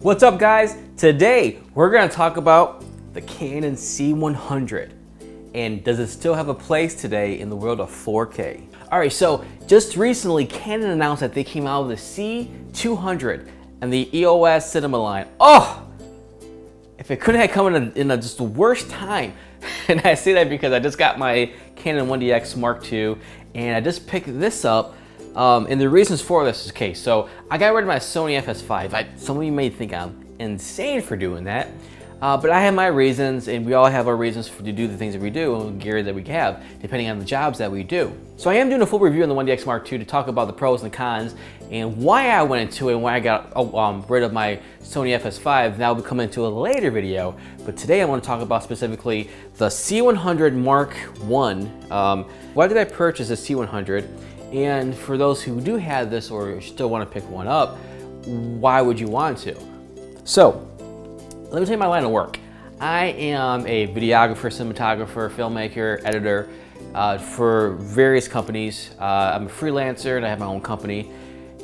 What's up, guys? Today we're going to talk about the Canon C100 and does it still have a place today in the world of 4K? Alright, so just recently Canon announced that they came out with the C200 and the EOS cinema line. Oh! If it couldn't have come in just the worst time. And I say that because I just got my Canon 1DX Mark II and I just picked this up. And the reasons for this is okay. So I got rid of my Sony FS5. Some of you may think I'm insane for doing that, but I have my reasons, and we all have our reasons to do the things that we do and the gear that we have, depending on the jobs that we do. So I am doing a full review on the 1DX Mark II to talk about the pros and cons and why I went into it and why I got rid of my Sony FS5. That will come into a later video, but today I want to talk about specifically the C100 Mark I. Why did I purchase the C100? And for those who do have this or still want to pick one up, why would you want to? So, let me tell you my line of work. I am a videographer, cinematographer, filmmaker, editor for various companies. I'm a freelancer and I have my own company.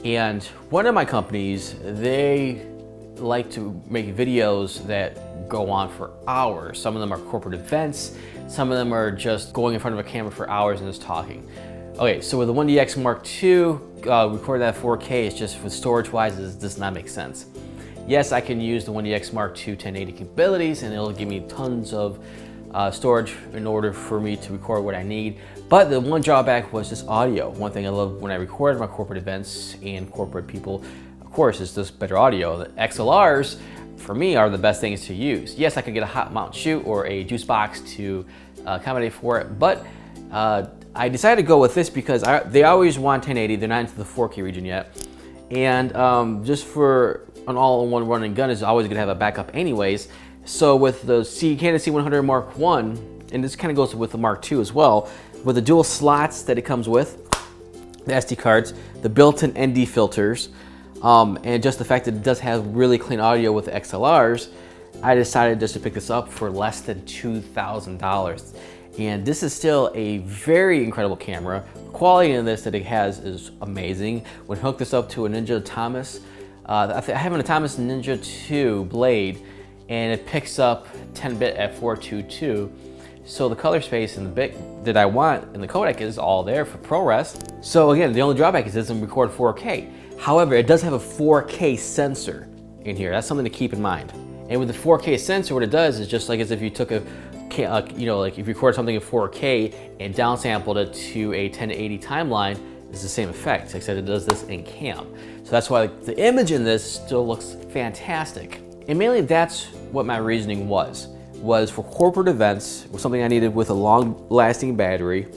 And one of my companies, they like to make videos that go on for hours. Some of them are corporate events. Some of them are just going in front of a camera for hours and just talking. Okay, so with the 1DX Mark II, recording that 4K, it's just, for storage-wise, it does not make sense. Yes, I can use the 1DX Mark II 1080 capabilities, and it'll give me tons of storage in order for me to record what I need. But the one drawback was just audio. One thing I love when I record my corporate events and corporate people, of course, is just better audio. The XLRs, for me, are the best things to use. Yes, I could get a hot mount shoot or a juice box to accommodate for it, but I decided to go with this because they always want 1080. They're not into the 4K region yet. And just for an all-in-one run and gun is always gonna have a backup anyways. So with the Canon C100 Mark I, and this kind of goes with the Mark II as well, with the dual slots that it comes with, the SD cards, the built-in ND filters, and just the fact that it does have really clean audio with the XLRs, I decided just to pick this up for less than $2,000. And this is still a very incredible camera. The quality in this that it has is amazing. When I hook this up to a Ninja Thomas, I have an Thomas Ninja 2 blade, and it picks up 10-bit at 422. So the color space and the bit that I want in the codec is all there for ProRes. So again, the only drawback is it doesn't record 4K. However, it does have a 4K sensor in here. That's something to keep in mind. And with the 4K sensor, what it does is just like as if you took like if you record something in 4K and downsampled it to a 1080 timeline, it's the same effect, except it does this in cam. So that's why the image in this still looks fantastic. And mainly that's what my reasoning was for corporate events, was something I needed with a long-lasting battery,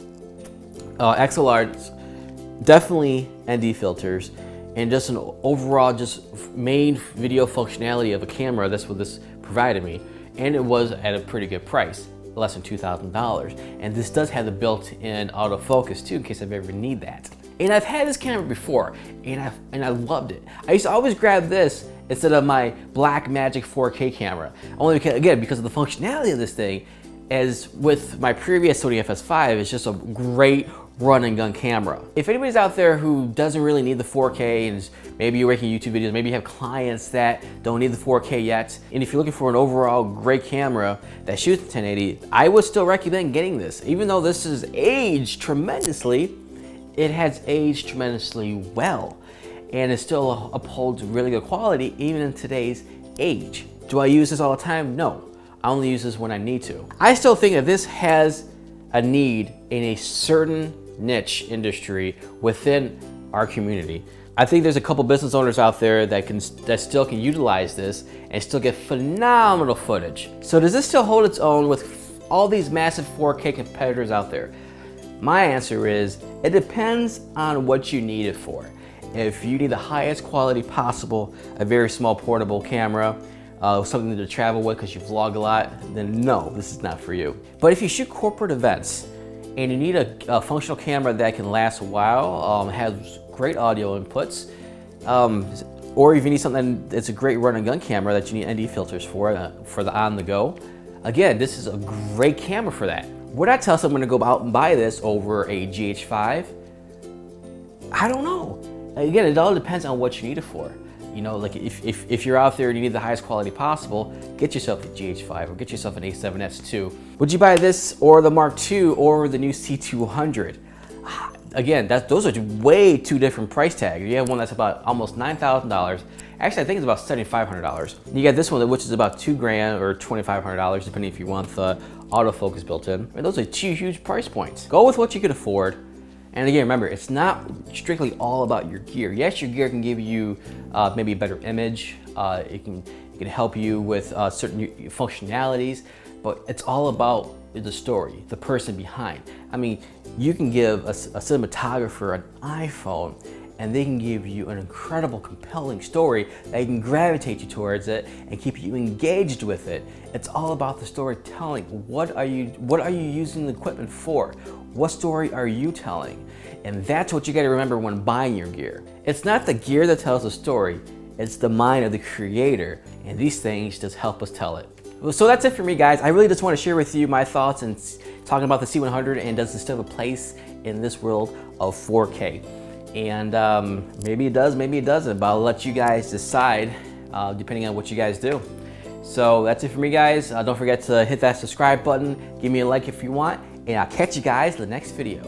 XLRs, definitely ND filters, and just an overall just main video functionality of a camera. That's what this provided me. And it was at a pretty good price, less than $2,000. And this does have the built-in autofocus too, in case I ever need that. And I've had this camera before, and I loved it. I used to always grab this instead of my Blackmagic 4K camera. Only because, again, because of the functionality of this thing, as with my previous Sony FS5, it's just a great run and gun camera. If anybody's out there who doesn't really need the 4K, and maybe you're making YouTube videos, maybe you have clients that don't need the 4K yet, and if you're looking for an overall great camera that shoots 1080, I would still recommend getting this. Even though this has aged tremendously, it has aged tremendously well, and it still upholds really good quality even in today's age. Do I use this all the time? No. I only use this when I need to. I still think that this has a need in a certain niche industry within our community. I think there's a couple business owners out there that still can utilize this and still get phenomenal footage. So does this still hold its own with all these massive 4K competitors out there? My answer is, it depends on what you need it for. If you need the highest quality possible, a very small portable camera, something to travel with because you vlog a lot, then no, this is not for you. But if you shoot corporate events and you need a functional camera that can last a while, has great audio inputs, or if you need something that's a great run and gun camera that you need ND filters for the on the go, again, this is a great camera for that. Would I tell someone to go out and buy this over a GH5? I don't know. Again, it all depends on what you need it for. You know, like if you're out there and you need the highest quality possible, get yourself the GH5 or get yourself an A7s II. Would you buy this or the Mark II or the new C200? Again, those are way two different price tags. You have one that's about almost $9,000. Actually, I think it's about $7,500. You got this one, which is about $2,000 or $2,500, depending if you want the autofocus built in. I mean, those are two huge price points. Go with what you can afford. And again, remember, it's not strictly all about your gear. Yes, your gear can give you maybe a better image. It can help you with certain functionalities, but it's all about the story, the person behind. I mean, you can give a cinematographer an iPhone and they can give you an incredible, compelling story that can gravitate you towards it and keep you engaged with it. It's all about the storytelling. What are you using the equipment for? What story are you telling? And that's what you gotta remember when buying your gear. It's not the gear that tells the story, it's the mind of the creator, and these things just help us tell it. So that's it for me, guys. I really just want to share with you my thoughts and talking about the C100 and does it still have a place in this world of 4K. And maybe it does, maybe it doesn't, but I'll let you guys decide depending on what you guys do. So that's it for me, guys. Don't forget to hit that subscribe button, give me a like if you want, and I'll catch you guys in the next video.